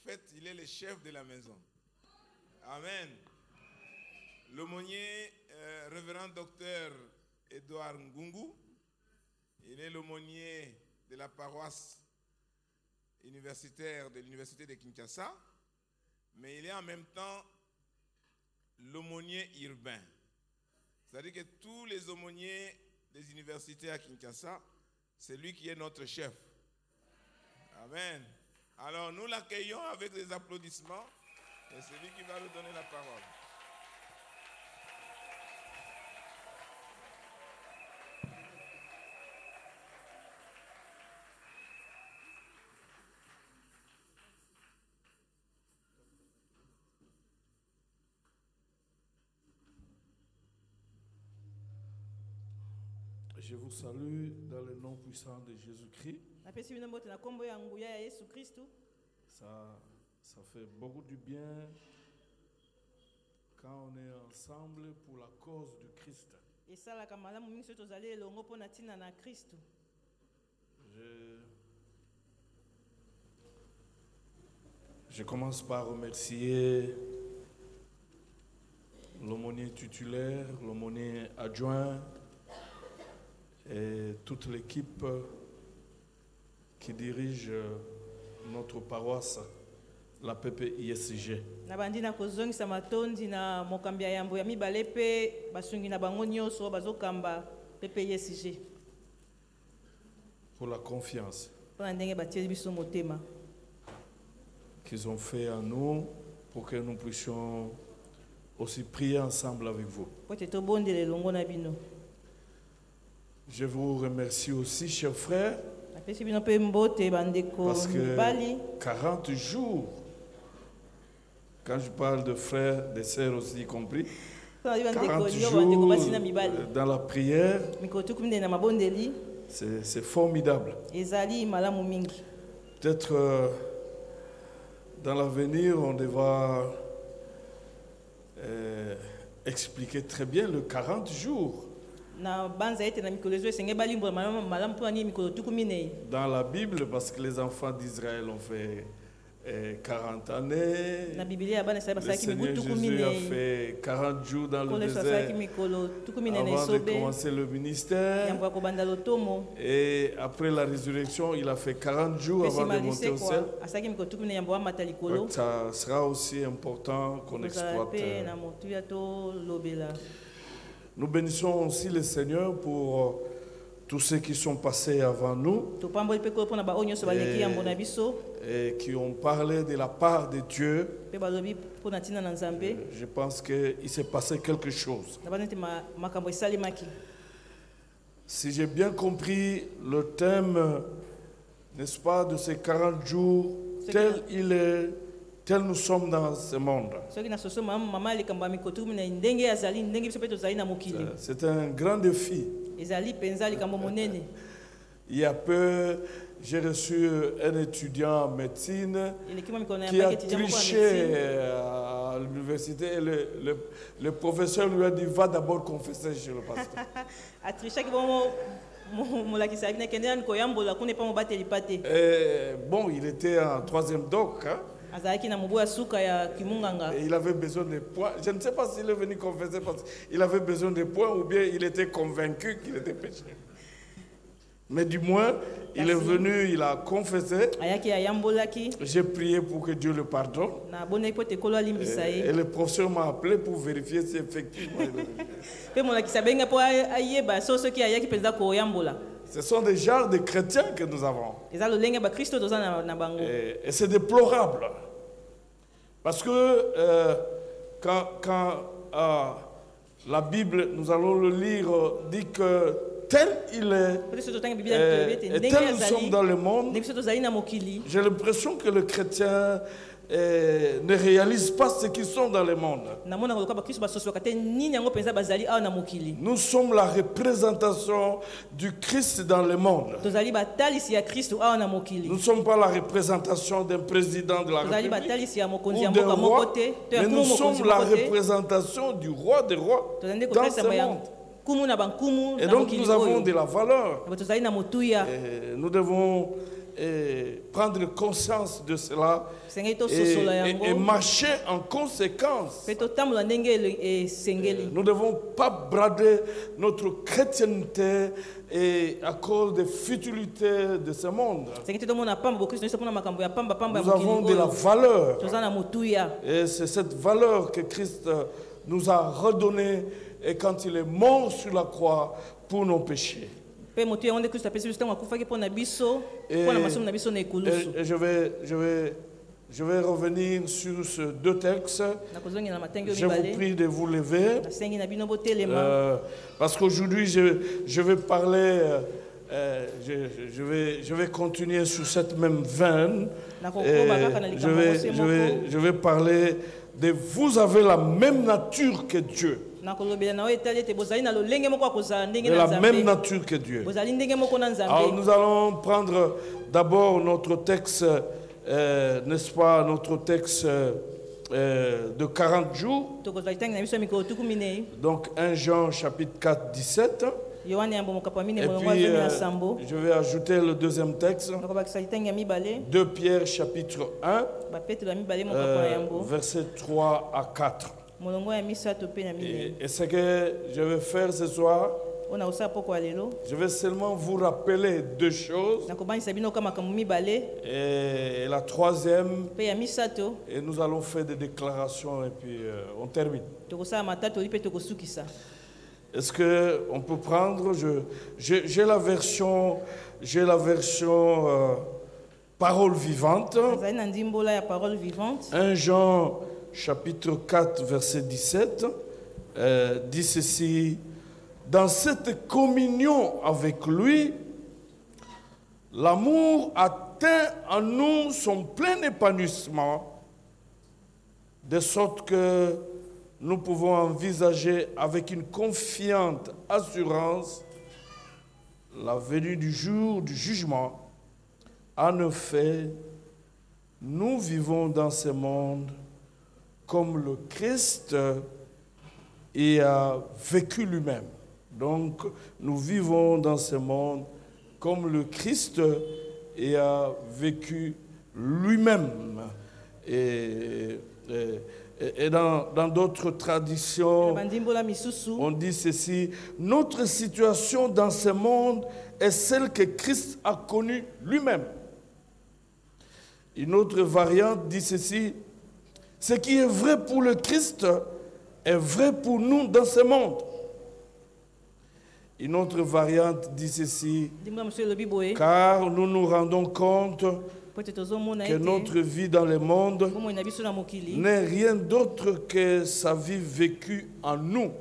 fait, il est le chef de la maison. Amen. L'aumônier, révérend docteur Edouard Ngungu, il est l'aumônier de la paroisse universitaire de l'université de Kinshasa, mais il est en même temps l'aumônier urbain. C'est-à-dire que tous les aumôniers des universités à Kinshasa, c'est lui qui est notre chef. Amen. Alors nous l'accueillons avec des applaudissements et c'est lui qui va nous donner la parole. Je vous salue dans le nom puissant de Jésus-Christ. Ça fait beaucoup du bien quand on est ensemble pour la cause du Christ. Je commence par remercier l'aumônier titulaire, l'aumônier adjoint, et toute l'équipe qui dirige notre paroisse, la PPISG. Pour la confiance qu'ils ont fait en nous pour que nous puissions aussi prier ensemble avec vous. Je vous remercie aussi, chers frères, parce que 40 jours, quand je parle de frères, de sœurs aussi compris, 40 jours dans la prière, c'est formidable. Peut-être dans l'avenir, on devra expliquer très bien le 40 jours. Dans la Bible, parce que les enfants d'Israël ont fait 40 années, le Seigneur Jésus a fait 40 jours dans le désert avant de commencer le ministère, et après la résurrection il a fait 40 jours avant de monter au ciel. Donc ça sera aussi important qu'on exploite. Nous bénissons aussi le Seigneur pour tous ceux qui sont passés avant nous et qui ont parlé de la part de Dieu. Je pense qu'il s'est passé quelque chose. Si j'ai bien compris le thème, n'est-ce pas, de ces 40 jours, tel il est, tel nous sommes dans ce monde. C'est un grand défi. Il y a peu, j'ai reçu un étudiant en médecine qui a triché à l'université et le professeur lui a dit va d'abord confesser chez le pasteur. Bon, il était en 3e doc. Hein? Et il avait besoin de points. Je ne sais pas s'il est venu confesser parce qu'il avait besoin de points ou bien il était convaincu qu'il était péché. Mais du moins, il est venu, il a confessé. J'ai prié pour que Dieu le pardonne. Et le professeur m'a appelé pour vérifier si effectivement il est venu. Ce sont des genres de chrétiens que nous avons. Et c'est déplorable. Parce que quand la Bible, nous allons le lire, dit que tel il est, et tel nous sommes dans le monde, j'ai l'impression que le chrétien ne réalise pas ce qu'ils sont dans le monde. Nous sommes la représentation du Christ dans le monde. Nous ne sommes pas la représentation d'un président de la République ou d'un roi, mais nous sommes la représentation du roi des rois dans ce monde. Et donc nous avons de la valeur. Et nous devons prendre conscience de cela et marcher en conséquence. Nous ne devons pas brader notre chrétienté à cause des futilités de ce monde. Nous avons de la valeur. Et c'est cette valeur que Christ nous a redonnée et quand il est mort sur la croix pour nos péchés. Et je vais revenir sur ces deux textes. Je vous prie de vous lever. Parce qu'aujourd'hui, je vais parler, je vais continuer sur cette même veine. Je vais parler de vous avez la même nature que Dieu. De la même nature que Dieu. Alors nous allons prendre d'abord notre texte, n'est-ce pas, notre texte de 40 jours. Donc 1 Jean chapitre 4, 17. Et puis je vais ajouter le deuxième texte, 2 Pierre chapitre 1, versets 3 à 4. Et ce que je vais faire ce soir, je vais seulement vous rappeler deux choses. Et la troisième, et nous allons faire des déclarations et puis on termine. Est-ce qu'on peut prendre, j'ai la version parole vivante. 1 Jean chapitre 4 verset 17 dit ceci: dans cette communion avec lui, l'amour atteint en nous son plein épanouissement, de sorte que nous pouvons envisager avec une confiante assurance la venue du jour du jugement. En effet, nous vivons dans ce monde comme le Christ y a vécu lui-même. Donc, nous vivons dans ce monde comme le Christ y a vécu lui-même. Et dans d'autres traditions, on dit ceci: notre situation dans ce monde est celle que Christ a connue lui-même. Une autre variante dit ceci: ce qui est vrai pour le Christ est vrai pour nous dans ce monde. Une autre variante dit ceci: car nous nous rendons compte que notre vie dans le monde n'est rien d'autre que sa vie vécue en nous.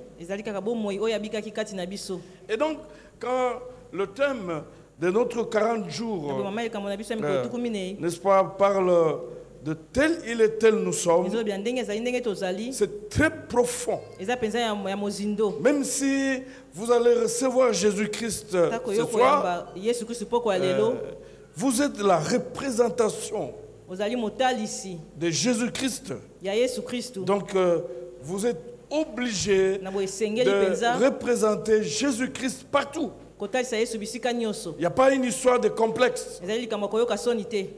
Et donc, quand le thème de notre 40 jours, n'est-ce pas, parle de tel il est tel nous sommes, c'est très profond. Même si vous allez recevoir Jésus-Christ ce soir, vous êtes la représentation de Jésus-Christ. Donc, vous êtes obligé de représenter Jésus-Christ partout. Il n'y a pas une histoire de complexe.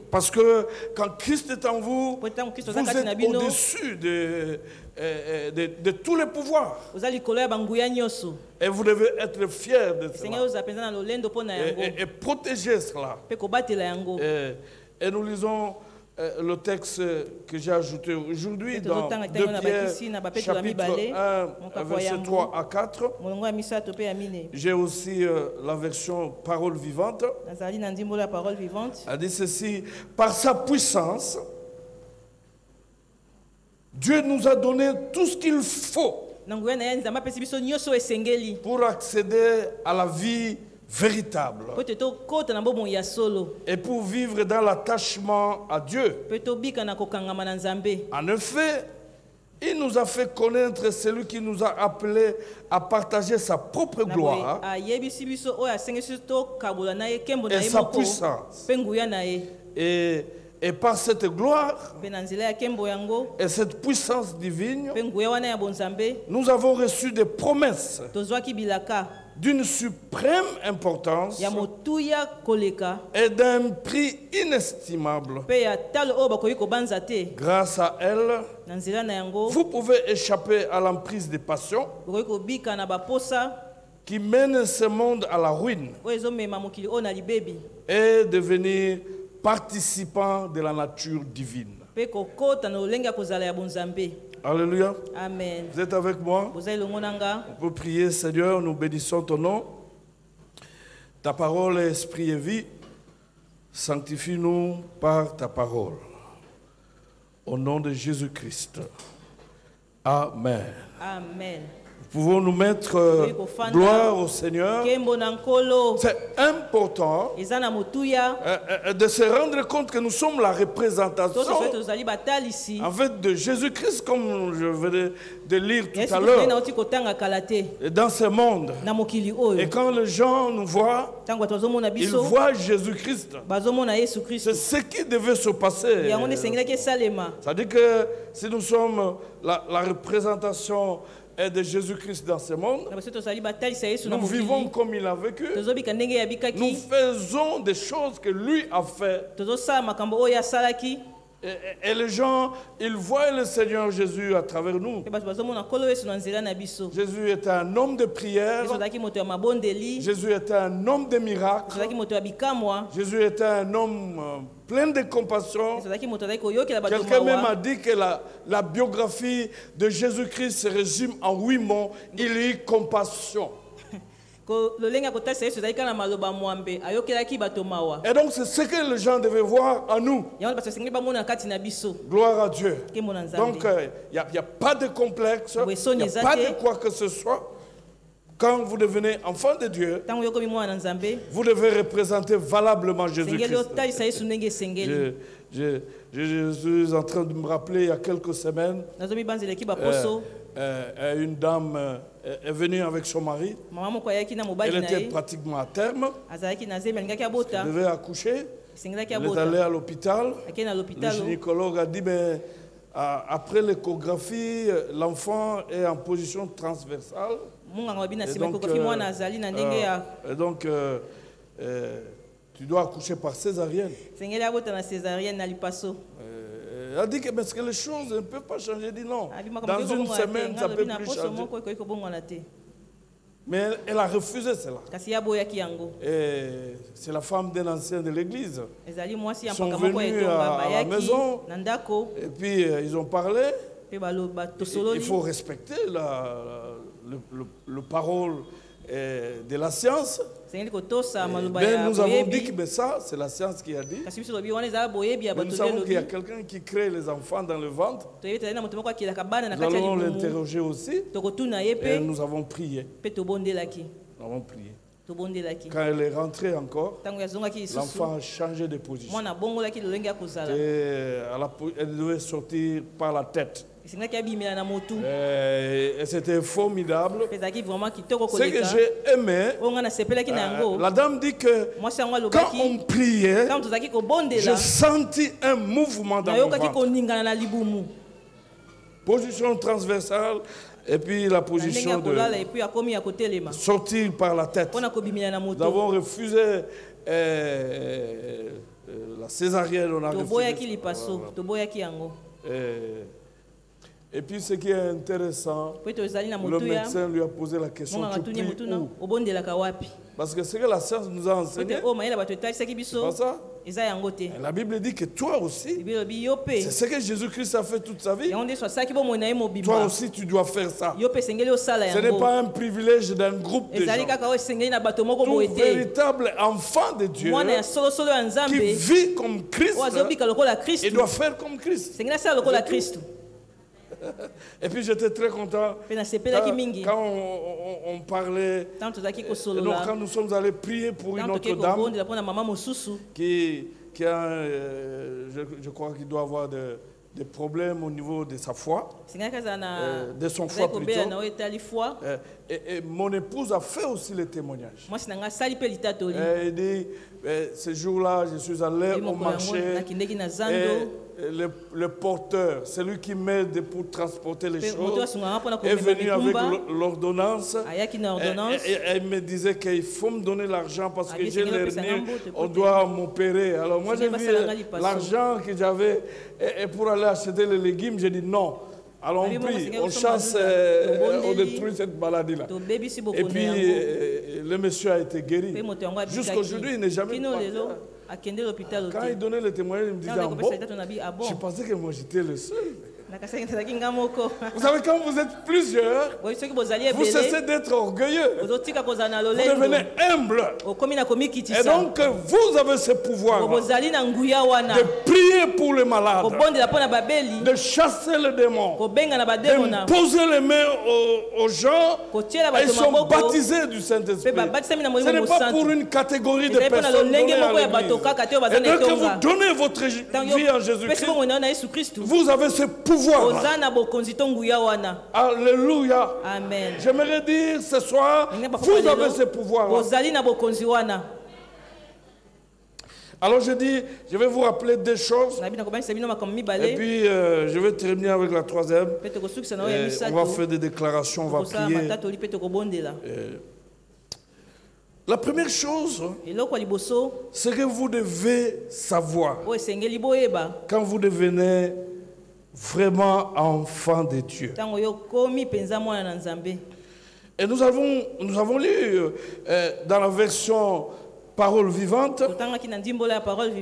Parce que quand Christ est en vous, vous êtes au-dessus de tous les pouvoirs. Et vous devez être fiers de cela. Et protéger cela. Et nous lisons le texte que j'ai ajouté aujourd'hui dans 2 Pierre chapitre 1, verset 3 à 4. J'ai aussi la version parole vivante. Elle dit ceci: par sa puissance, Dieu nous a donné tout ce qu'il faut pour accéder à la vie véritable et pour vivre dans l'attachement à Dieu. En effet, il nous a fait connaître celui qui nous a appelés à partager sa propre gloire et sa puissance. Et par cette gloire et cette puissance divine, nous avons reçu des promesses d'une suprême importance et d'un prix inestimable. Grâce à elle, vous pouvez échapper à l'emprise des passions qui mènent ce monde à la ruine et devenir participant de la nature divine. Alléluia. Amen. Vous êtes avec moi? On peut prier, Seigneur, nous bénissons ton nom. Ta parole est esprit et vie. Sanctifie-nous par ta parole. Au nom de Jésus-Christ. Amen. Amen. Pouvons nous mettre gloire au Seigneur. C'est important de se rendre compte que nous sommes la représentation en fait de Jésus-Christ, comme je venais de lire tout à l'heure, dans ce monde. Et quand les gens nous voient, ils voient Jésus-Christ. C'est ce qui devait se passer. C'est-à-dire que si nous sommes la représentation de Jésus-Christ dans ce monde, nous vivons comme il a vécu, nous faisons des choses que lui a fait, et les gens, ils voient le Seigneur Jésus à travers nous. Jésus était un homme de prière, Jésus était un homme de miracles, Jésus était un homme plein de compassion. Quelqu'un même a dit que la biographie de Jésus-Christ se résume en 8 mots. Il y a eu compassion. Et donc c'est ce que les gens devaient voir en nous. Gloire à Dieu. Donc il n'y a pas de complexe, il n'y a pas de quoi que ce soit. Quand vous devenez enfant de Dieu, vous devez représenter valablement Jésus-Christ. Je suis en train de me rappeler il y a quelques semaines, une dame est venue avec son mari. Elle était pratiquement à terme. Elle devait accoucher. Elle est allée à l'hôpital. Le gynécologue a dit, mais après l'échographie, l'enfant est en position transversale. Et donc, tu dois accoucher par césarienne. Elle a dit que, parce que les choses ne peuvent pas changer. Elle dit non. Dans une semaine, ça ne peut plus changer. Mais elle a refusé cela. Et c'est la femme d'un ancien de l'église. Ils sont venus à la maison. Et puis ils ont parlé. Il faut respecter le parole de la science. Mais nous avons dit que ça, c'est la science qui a dit. Mais nous savons qu'il y a quelqu'un qui crée les enfants dans le ventre. Nous allons l'interroger aussi. Et nous avons prié. Nous avons prié. Quand elle est rentrée encore, l'enfant a changé de position. Et elle devait sortir par la tête. Et c'était formidable. Ce que j'ai aimé, la dame dit que quand on priait, j'ai senti un mouvement dans mon ventre. Position transversale. Et puis la position de sortir par la tête. Nous avons refusé la césarienne. On a refusé. Et puis ce qui est intéressant, le médecin lui a posé la question, tu pries où? Parce que ce que la science nous a enseigné, c'est pas ça. Et la Bible dit que toi aussi, c'est ce que Jésus-Christ a fait toute sa vie. Toi aussi, tu dois faire ça. Ce n'est pas un privilège d'un groupe de gens. Tout véritable enfant de Dieu qui vit comme Christ, il doit faire comme Christ. Et puis j'étais très content quand on parlait, donc quand nous sommes allés prier pour une autre dame qui a, je crois qu'il doit avoir des problèmes au niveau de sa foi, de son foie plutôt. Et mon épouse a fait aussi le témoignage. Elle dit, ce jour-là, je suis allé au marché le porteur, celui qui m'aide pour transporter les choses, est venu avec l'ordonnance. Et elle me disait qu'il faut me donner l'argent parce que j'ai l'hernie, on doit m'opérer. Alors moi j'ai vu l'argent que j'avais et pour aller acheter les légumes, j'ai dit non. Alors on prie, on chasse, on détruit cette maladie-là. Et puis le monsieur a été guéri. Jusqu'à aujourd'hui, il n'est jamais parti. Quand il donnait le témoignage, il me disait je pensais que moi j'étais le seul. Vous savez, quand vous êtes plusieurs, vous cessez d'être orgueilleux. Vous devenez humble. Et donc, vous avez ce pouvoir de prier pour les malades, de chasser les démons, de poser les mains aux gens et ils sont baptisés du Saint-Esprit. Ce n'est pas pour une catégorie de personnes. Et dès que vous donnez votre vie en Jésus-Christ, vous avez ce pouvoir. Alléluia. Amen. J'aimerais dire ce soir, vous avez ce pouvoir. Alors je dis, je vais vous rappeler deux choses. Et puis je vais terminer avec la troisième. On va faire des déclarations, on va prier. La première chose, c'est que vous devez savoir quand vous devenez vraiment enfant de Dieu. Et nous avons lu dans la version Parole vivante,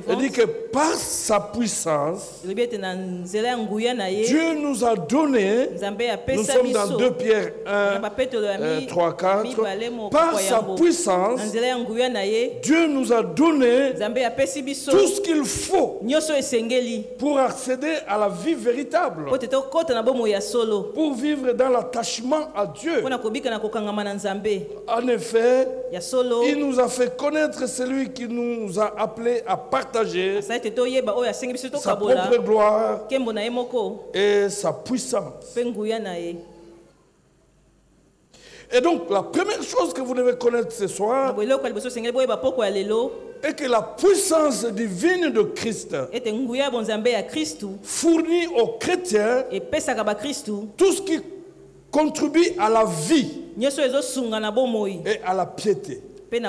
il dit que par sa puissance, Dieu nous a donné, nous sommes dans 2 Pierre 1, 3, 4, par sa puissance, Dieu nous a donné tout ce qu'il faut pour accéder à la vie véritable, pour vivre dans l'attachement à Dieu. En effet, il nous a fait connaître celui qui nous a appelés à partager sa propre gloire et sa puissance. Et donc, la première chose que vous devez connaître ce soir est que la puissance divine de Christ fournit aux chrétiens tout ce qui contribue à la vie et à la piété. Et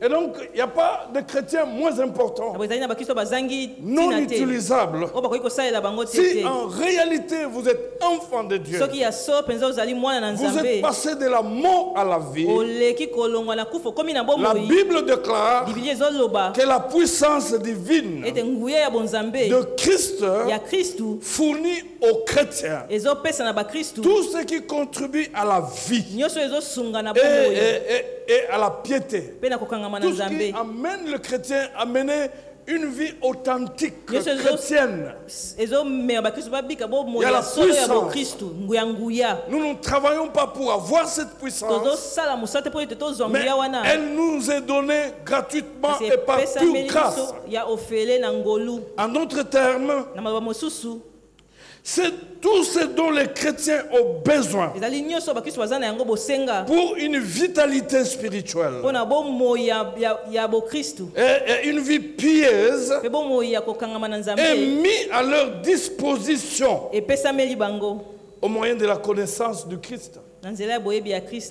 donc, il n'y a pas de chrétiens moins importants, non utilisables. Si en réalité vous êtes enfant de Dieu, vous êtes passé de la mort à la vie. La Bible déclare que la puissance divine de Christ fournit aux chrétiens tout ce qui contribue à la vie et à la piété. Tout ce qui amène le chrétien à mener une vie authentique chrétienne. Il y a la puissance. Nous ne travaillons pas pour avoir cette puissance, mais elle nous est donnée gratuitement et par pure grâce. En d'autres termes, c'est tout ce dont les chrétiens ont besoin pour une vitalité spirituelle et une vie pieuse est mis à leur disposition au moyen de la connaissance du Christ.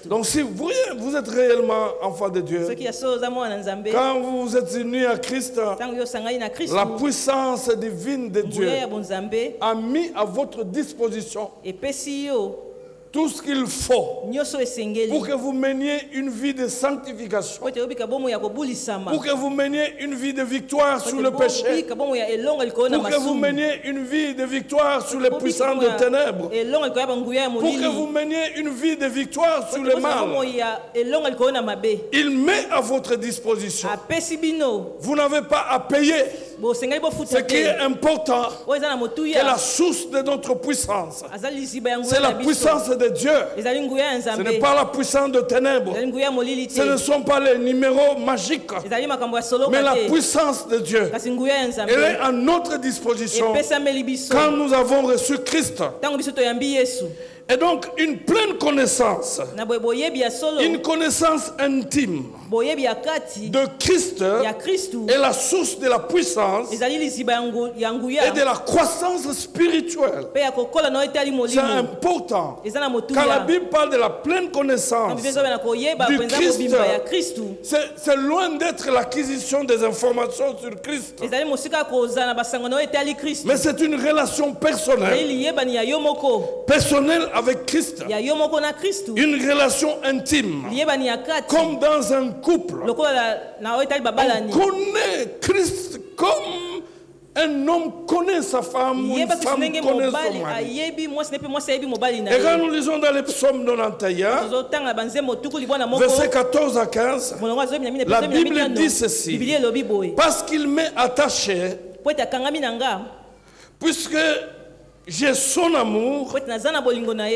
Donc si vous êtes réellement enfant de Dieu, quand vous êtes unis à Christ, la puissance divine de Dieu a mis à votre disposition tout ce qu'il faut pour que vous meniez une vie de sanctification, pour que vous meniez une vie de victoire sur le péché, pour que vous meniez une vie de victoire sur les puissances de ténèbres, pour que vous meniez une vie de victoire sur le mal. Il met à votre disposition. Vous n'avez pas à payer. Ce qui est important, c'est la source de notre puissance. C'est la puissance de Dieu. Ce n'est pas la puissance de ténèbres. Ce ne sont pas les numéros magiques, mais la puissance de Dieu. Elle est à notre disposition quand nous avons reçu Christ. Et donc une pleine connaissance, une connaissance intime de Christ est la source de la puissance et de la croissance spirituelle. C'est important. Quand la Bible parle de la pleine connaissance du Christ, c'est loin d'être l'acquisition des informations sur Christ. Mais c'est une relation personnelle. Personnelle avec Christ. Une relation intime. Comme dans un couple. On connaît Christ comme un homme connaît sa femme ou une femme connaît son mari. Et quand nous lisons dans les psaumes 91, versets 14 à 15, la Bible dit ceci: parce qu'il m'est attaché, puisque j'ai son amour,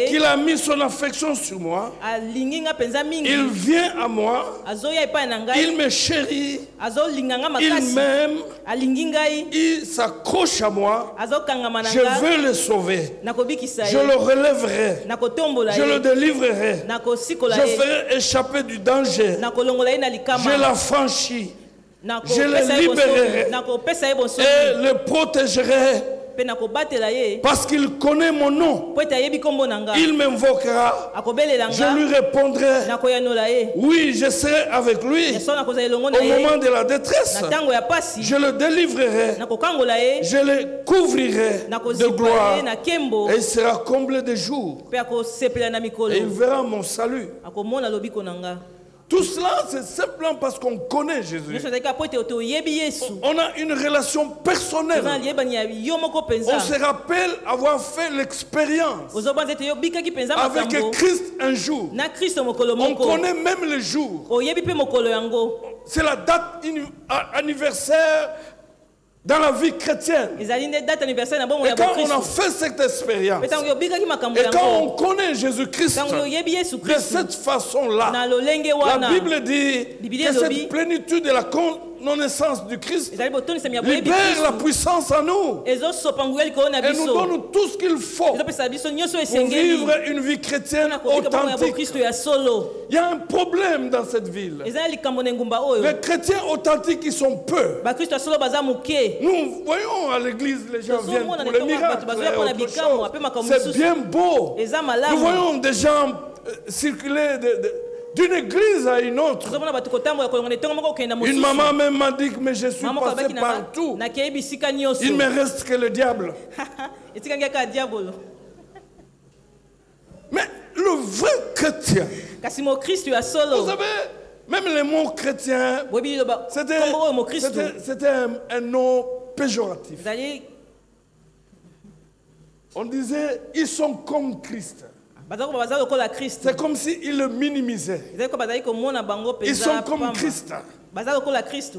qu'il a mis son affection sur moi, il vient à moi, il me chérit, il m'aime, il s'accroche à moi, je veux le sauver, je le relèverai, je le délivrerai, je ferai échapper du danger, je l'affranchis, je le libérerai et le protégerai. Parce qu'il connaît mon nom, il m'invoquera, je lui répondrai, oui, je serai avec lui au moment de la détresse, je le délivrerai, je le couvrirai de gloire, et il sera comblé de jours, et il verra mon salut. Tout cela, c'est simplement parce qu'on connaît Jésus. On a une relation personnelle. On se rappelle avoir fait l'expérience avec Christ un jour. On connaît même le jour. C'est la date anniversaire dans la vie chrétienne. Et quand on a fait cette expérience, et quand on connaît Jésus-Christ de cette façon-là, la Bible dit que cette plénitude de la connaissance du Christ libère la puissance en nous et nous donne tout ce qu'il faut pour vivre une vie chrétienne authentique. Il y a un problème dans cette ville. Les chrétiens authentiques, ils sont peu. Nous voyons à l'église, les gens viennent pour les miracles, c'est bien beau. Nous voyons des gens circuler d'une église à une autre. Une maman même m'a dit que je suis passé partout. Il ne me reste que le diable. Mais le vrai chrétien, vous savez, même les mots chrétiens, c'était un nom péjoratif. On disait, ils sont comme Christ. C'est comme s'ils le minimisaient. Ils sont comme Christ.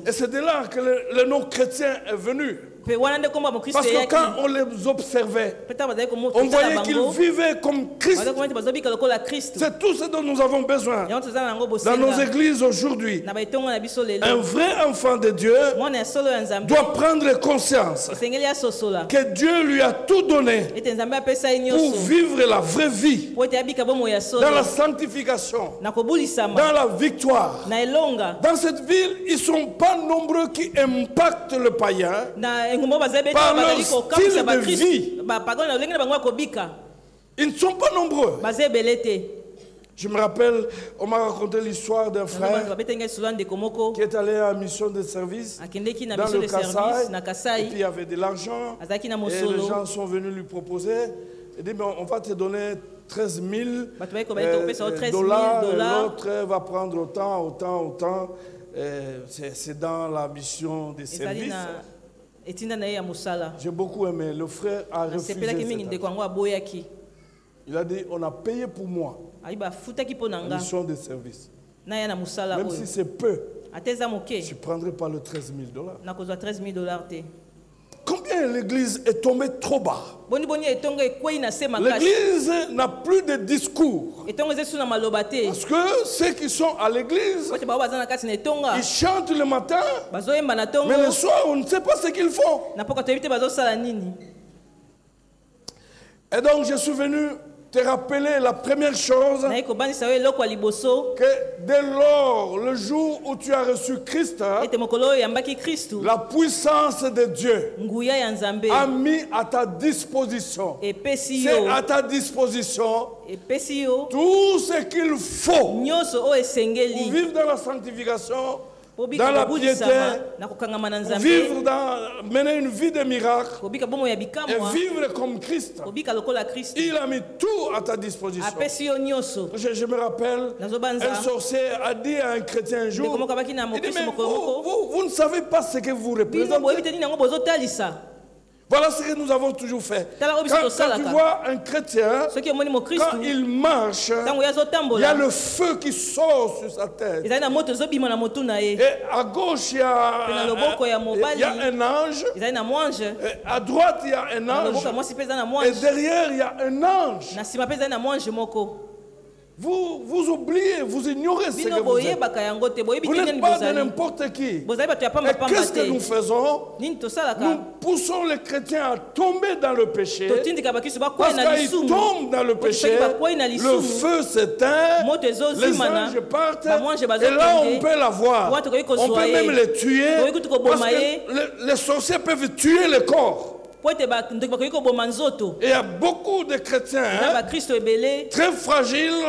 Et c'est de là que le nom chrétien est venu. Parce que quand on les observait, on voyait qu'ils vivaient comme Christ. C'est tout ce dont nous avons besoin dans nos églises aujourd'hui. Un vrai enfant de Dieu doit prendre conscience que Dieu lui a tout donné pour vivre la vraie vie, dans la sanctification, dans la victoire. Dans cette ville, ils ne sont pas nombreux qui impactent le païen par leur style de vie. Ils ne sont pas nombreux. Je me rappelle, on m'a raconté l'histoire d'un frère qui est allé à mission de service dans le Kasaï, et puis il y avait de l'argent, et les gens sont venus lui proposer, et dit, on va te donner 13 000 dollars, l'autre va prendre autant. C'est dans la mission de service. J'ai beaucoup aimé. Le frère a refusé. Il a dit, on a payé pour moi la mission de service. Même si c'est peu, je ne prendrai pas le 13 000 dollars. Combien l'église est tombée trop bas? L'église n'a plus de discours. Parce que ceux qui sont à l'église, ils chantent le matin, mais le soir, on ne sait pas ce qu'ils font. Et donc, je suis venu te rappeler la première chose, que dès lors, le jour où tu as reçu Christ, la puissance de Dieu a mis à ta disposition. C'est à ta disposition tout ce qu'il faut pour vivre dans la sanctification, dans la piété, vivre mener une vie de miracle et vivre comme Christ. Il a mis tout à ta disposition. Je me rappelle, un sorcier a dit à un chrétien un jour, il dit, mais vous ne savez pas ce que vous représentez. Voilà ce que nous avons toujours fait. Quand tu vois un chrétien, quand il marche, il y a le feu qui sort sur sa tête. Et à gauche, il y a un ange. Et à droite, il y a un ange. Et derrière, il y a un ange. Vous oubliez, vous ignorez ce que vous êtes. Vous n'êtes pas de n'importe qui. Et qu'est-ce que nous faisons? Nous poussons les chrétiens à tomber dans le péché. Parce qu'ils tombent dans le péché, le feu s'éteint, les anges partent, et là on peut la voir. On peut même les tuer, parce que les sorciers peuvent tuer le corps. Et il y a beaucoup de chrétiens très fragiles,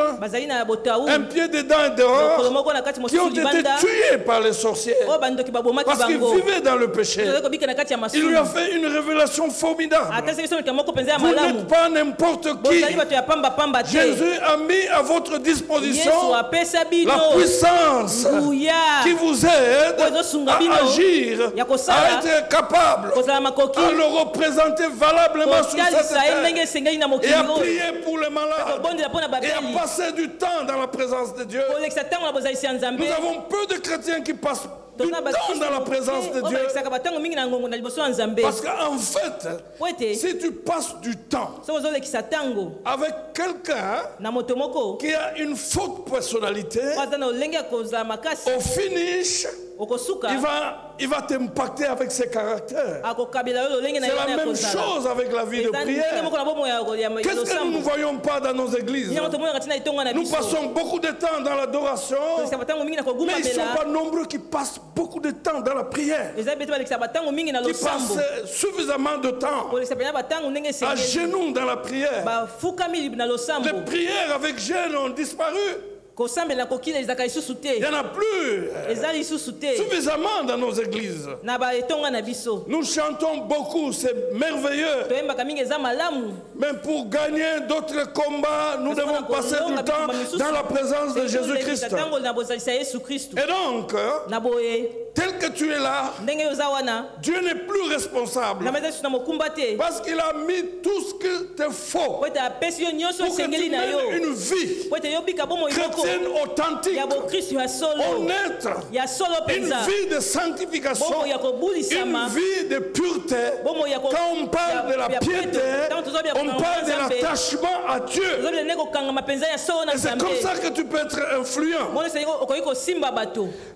un pied dedans et dehors, qui ont été tués par les sorciers parce qu'ils vivaient dans le péché. Il lui a fait une révélation formidable. Vous n'êtes pas n'importe qui. Jésus a mis à votre disposition la puissance qui vous aide à agir, à être capable, à le représenter valablement sur cette terre et à prier pour les malades et à passer du temps dans la présence de Dieu. Nous avons peu de chrétiens qui passent du temps dans la présence de Dieu. Parce qu'en fait, si tu passes du temps avec quelqu'un qui a une forte personnalité, au finish, il va t'impacter avec ses caractères. C'est la même chose avec la vie de prière. Qu'est-ce que nous ne voyons pas dans nos églises? Nous passons beaucoup de temps dans l'adoration, mais ils ne sont pas nombreux qui passent beaucoup de temps dans la prière, qui passent suffisamment de temps à genoux dans la prière. Les prières avec jeûne ont disparu. Il n'y en a plus suffisamment dans nos églises. Nous chantons beaucoup, c'est merveilleux. Mais pour gagner d'autres combats, nous devons passer du temps dans la présence de Jésus-Christ. Et donc, tel que tu es là, Dieu n'est plus responsable. Parce qu'il a mis tout ce qu'il te faut pour que tu mènes une vie chrétienne authentique, honnête, une vie de sanctification, une vie de pureté. Quand on parle de la piété, on parle de l'attachement à Dieu. Et c'est comme ça que tu peux être influent.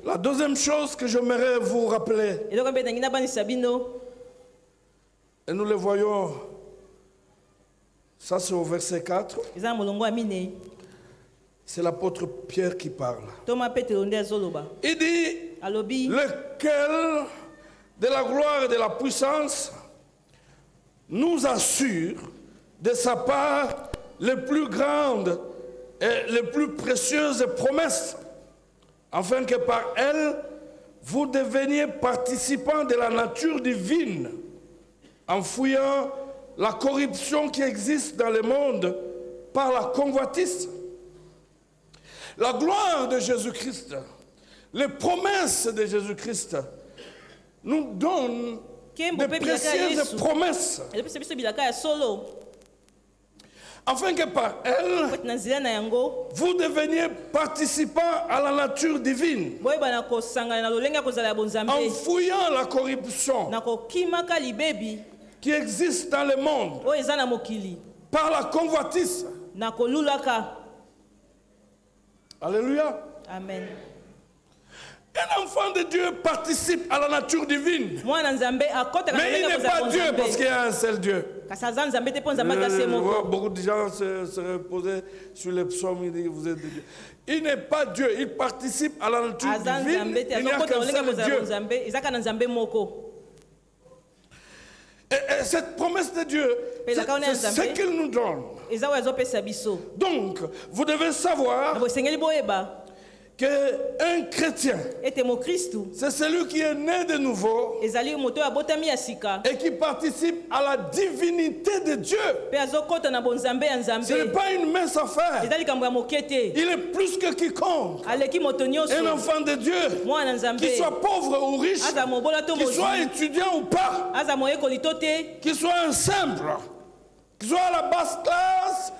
La deuxième chose que j'aimerais vous rappeler, et nous le voyons, ça c'est au verset 4. C'est l'apôtre Pierre qui parle. Il dit, lequel de la gloire et de la puissance nous assure de sa part les plus grandes et les plus précieuses promesses, afin que par elles, vous deveniez participants de la nature divine, en fouillant la corruption qui existe dans le monde par la convoitise. La gloire de Jésus-Christ, les promesses de Jésus-Christ nous donnent de précieuses promesses, afin que par elles, vous deveniez participants à la nature divine, en fouillant la corruption qui existe dans le monde par la convoitise. Alléluia. Amen. Un enfant de Dieu participe à la nature divine. Mais il n'est pas Dieu parce qu'il y a un seul Dieu. Beaucoup de gens se reposaient sur les psaumes, ils disent vous êtes de Dieu. Il n'est pas Dieu, il participe à la nature divine. Il n'y a qu'un seul Dieu. Et cette promesse de Dieu, c'est ce qu'il nous donne. Donc, vous devez savoir qu'un chrétien, c'est celui qui est né de nouveau et qui participe à la divinité de Dieu. Ce n'est pas une mince affaire. Il est plus que quiconque. Un enfant de Dieu, qu'il soit pauvre ou riche, qu'il soit étudiant ou pas, qu'il soit un simple, qu'il soit à la basse classe,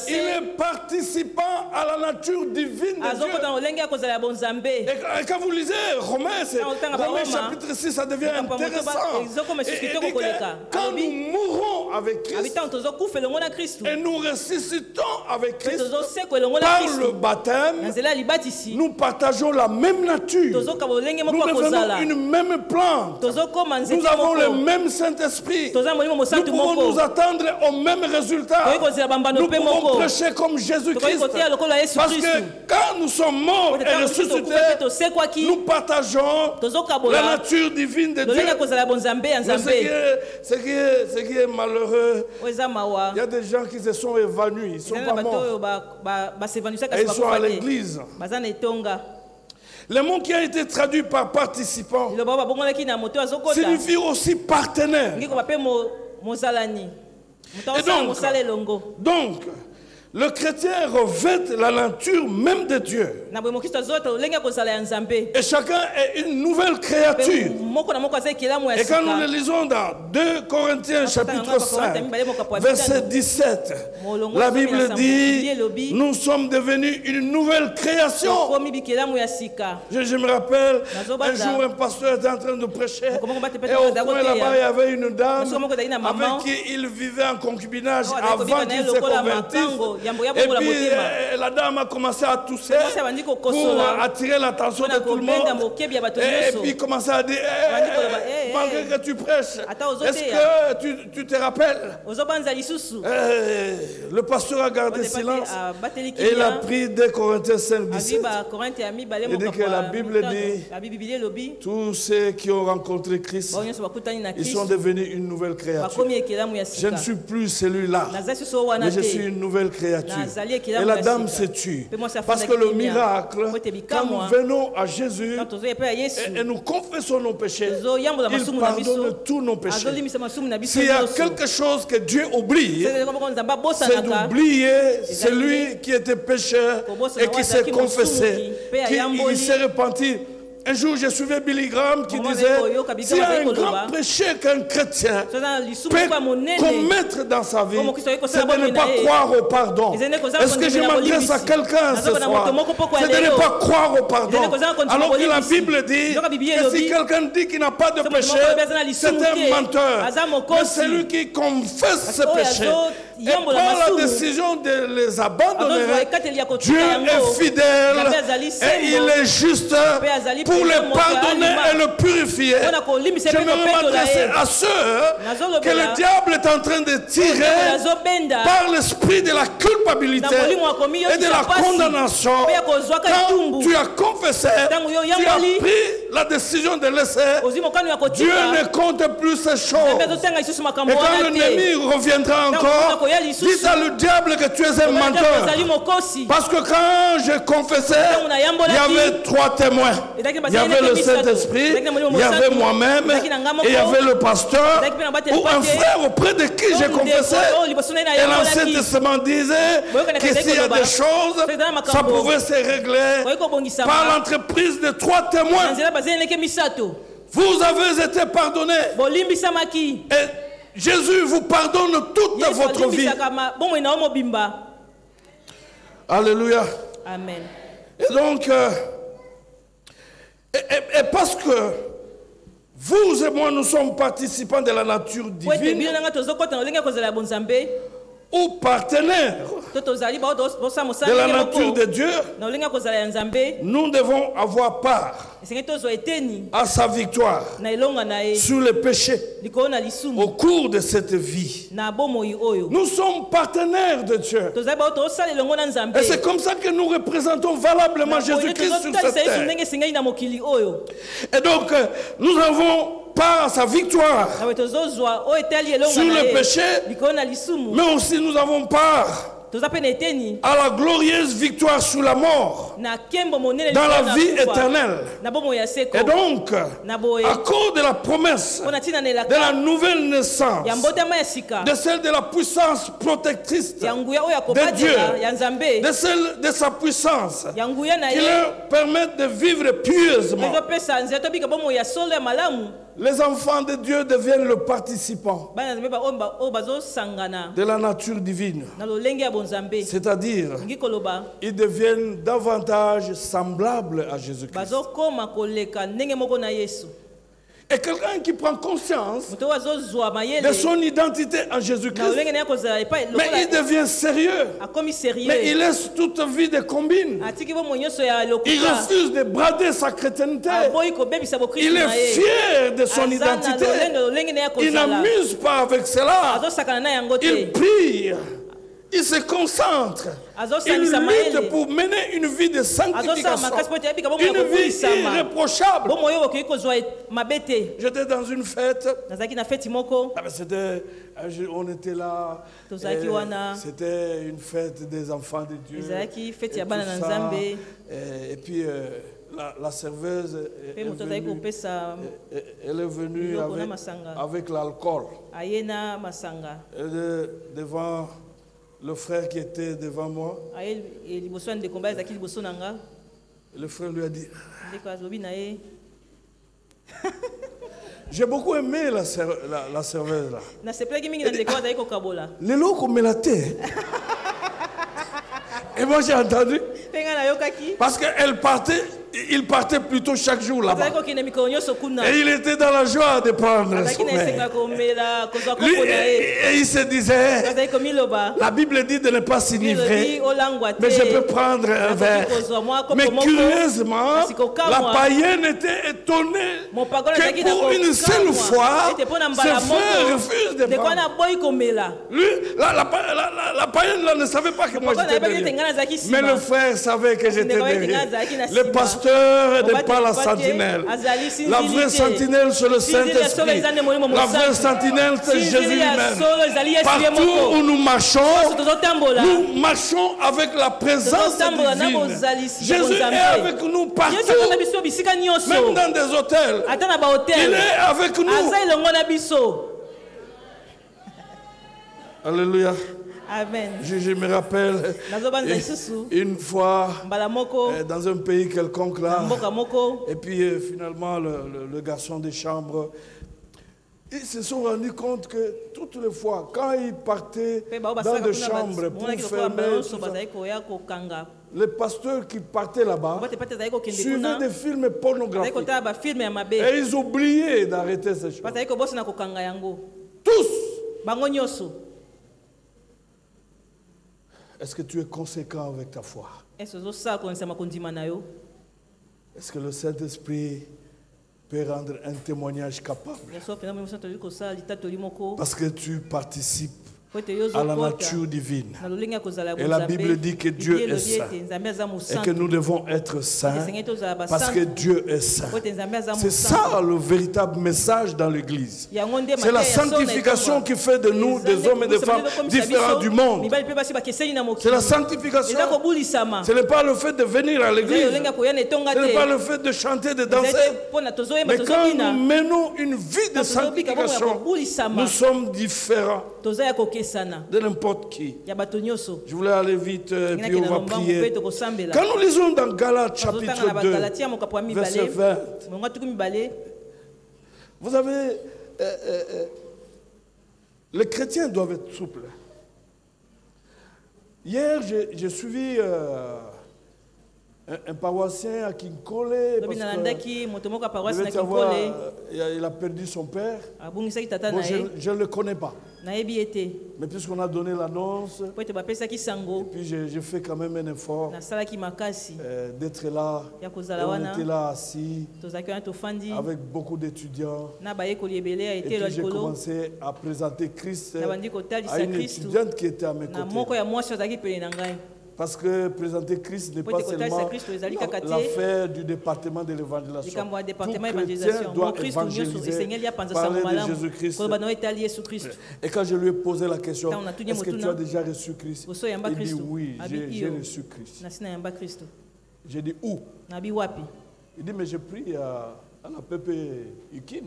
il est participant à la nature divine de Dieu. Et quand vous lisez Romains chapitre 6, ça devient intéressant. Et quand nous mourons avec Christ et nous ressuscitons avec Christ par le baptême, nous partageons la même nature. Nous devenons une même plante. Nous avons le même Saint-Esprit. Nous pouvons nous attendre au même résultat. Nous pouvons prêcher comme Jésus-Christ. Parce que quand nous sommes morts et ressuscités, nous partageons la nature divine de Dieu. Mais ce qui est malheureux, il y a des gens qui se sont évanouis. Ils ne sont pas morts. Et ils sont à l'église. Le mot qui a été traduit par participant signifie aussi partenaire. Et donc, le chrétien revêt la nature même de Dieu. Et chacun est une nouvelle créature. Et quand nous le lisons dans 2 Corinthiens chapitre 5, verset 17, la Bible dit, nous sommes devenus une nouvelle création. Je me rappelle, un jour un pasteur était en train de prêcher, et au coin là-bas il y avait une dame avec qui il vivait en concubinage avant qu'il se convertisse. Et puis la dame a commencé à tousser pour attirer l'attention de tout le monde. Et puis il commençait à dire, malgré que tu prêches, est-ce que tu te rappelles? Le pasteur a gardé silence et il a pris 2 Corinthiens 5, 17. Il dit que la Bible dit, tous ceux qui ont rencontré Christ, ils sont devenus une nouvelle créature. Je ne suis plus celui-là, mais je suis une nouvelle créature. Et la dame se tue. Parce que le miracle, quand nous venons à Jésus et nous confessons nos péchés, il pardonne tous nos péchés. S'il y a quelque chose que Dieu oublie, c'est d'oublier celui qui était pécheur et qui s'est confessé, qui s'est repenti. Un jour, je suivais Billy Graham qui disait, s'il y a un grand péché qu'un chrétien peut commettre dans sa vie, c'est de ne pas croire au pardon. Est-ce que je m'adresse à quelqu'un ce soir? C'est de ne pas croire au pardon. Alors que la Bible dit que si quelqu'un dit qu'il n'a pas de péché, c'est un menteur. Mais celui qui confesse ses péchés et prend la décision de les abandonner, Dieu est fidèle et il est juste pour le pardonner et le purifier. Je me m'adresser à ceux que le diable est en train de tirer par l'esprit de la culpabilité et de la condamnation. Quand tu as confessé, tu as pris la décision de laisser, Dieu ne compte plus ces choses. Et quand l'ennemi reviendra encore, dites à le diable que tu es un menteur. Parce que quand je confessais, il y avait 3 témoins. Il y avait le Saint-Esprit, il y avait moi-même, et il y avait le pasteur, ou un frère auprès de qui j'ai confessé. Et l'Ancien Testament disait que s'il y a des choses, ça pouvait se régler par l'entreprise de 3 témoins. Vous avez été pardonnés. Et Jésus vous pardonne toute votre vie. Alléluia. Amen. Et donc, et parce que vous et moi, nous sommes participants de la nature divine, ou partenaires de la nature de Dieu, nous devons avoir part à sa victoire sur le péché au cours de cette vie. Nous sommes partenaires de Dieu. Et c'est comme ça que nous représentons valablement Jésus-Christ sur cette terre. Et donc, nous avons part à sa victoire sur le péché, mais aussi nous avons part à la glorieuse victoire sur la mort, dans la vie éternelle. Et donc, à cause de la promesse de la nouvelle naissance, de celle de la puissance protectrice de Dieu, de celle de sa puissance qui leur permet de vivre pieusement, les enfants de Dieu deviennent le participant de la nature divine. C'est-à-dire, ils deviennent davantage semblables à Jésus-Christ. Et quelqu'un qui prend conscience de son identité en Jésus-Christ, mais il devient sérieux, mais il laisse toute vie de combine. Il refuse de brader sa chrétienté. Il est fier de son identité. Il n'amuse pas avec cela. Il prie. Il se concentre. Il lutte pour mener une vie de sanctification. Une vie irréprochable. J'étais dans une fête. On était là. C'était une fête des enfants de Dieu. Et puis la serveuse est venue avec l'alcool. Devant le frère qui était devant moi, le frère lui a dit, j'ai beaucoup aimé la serveuse là. Les locaux me la thé. Et moi j'ai entendu, parce qu'il partait plutôt chaque jour là-bas. Et il était dans la joie de prendre son verre. Lui, et il se disait, la Bible dit de ne pas s'enivrer, mais je peux prendre un verre. Mais curieusement, la païenne était étonnée que pour une seule fois, ses frères refusent de prendre. Lui, la païenne là, ne savait pas que moi j'étais derrière. Mais le frère savait que j'étais derrière. Le pasteur n'est pas la sentinelle. La vraie sentinelle, c'est le Saint-Esprit. La vraie sentinelle, c'est Jésus lui-même. Partout où nous marchons avec la présence divine. Jésus est avec nous partout. Même dans des hôtels. Il est avec nous. Alléluia. Amen. Je me rappelle une fois dans un pays quelconque là, et puis finalement le garçon de chambre, ils se sont rendus compte que toutes les fois quand ils partaient dans des chambres pour fermer, les pasteurs qui partaient là-bas suivaient des films pornographiques et ils oubliaient d'arrêter ces choses. Tous. Est-ce que tu es conséquent avec ta foi? Est-ce que le Saint-Esprit peut rendre un témoignage capable? Parce que tu participes à la nature divine. Et la Bible dit que Dieu est saint et que nous devons être saints parce que Dieu est saint. C'est ça le véritable message dans l'Église. C'est la sanctification qui fait de nous des hommes et des femmes différents du monde. C'est la sanctification. Ce n'est pas le fait de venir à l'Église. Ce n'est pas le fait de chanter, de danser. Mais quand nous menons une vie de sanctification, nous sommes différents de n'importe qui. Je voulais aller vite et puis on va prier. Quand nous lisons dans Galates chapitre 2, verset 20, vous avez... les chrétiens doivent être souples. Hier, j'ai suivi Un paroissien à Kinkole, parce que il a perdu son père. Bon, je ne le connais pas. Mais puisqu'on a donné l'annonce, et puis j'ai fait quand même un effort d'être là. On était là assis avec beaucoup d'étudiants. Et puis j'ai commencé à présenter Christ à une étudiante qui était à mes côtés. Parce que présenter Christ n'est pas seulement l'affaire du département de l'évangélisation. Tout chrétien doit évangéliser, parler de Jésus-Christ. Et quand je lui ai posé la question, est-ce que tu as déjà reçu Christ? Il dit oui, j'ai reçu Christ. J'ai dit où? Il dit mais j'ai pris à la Pepe Ukin.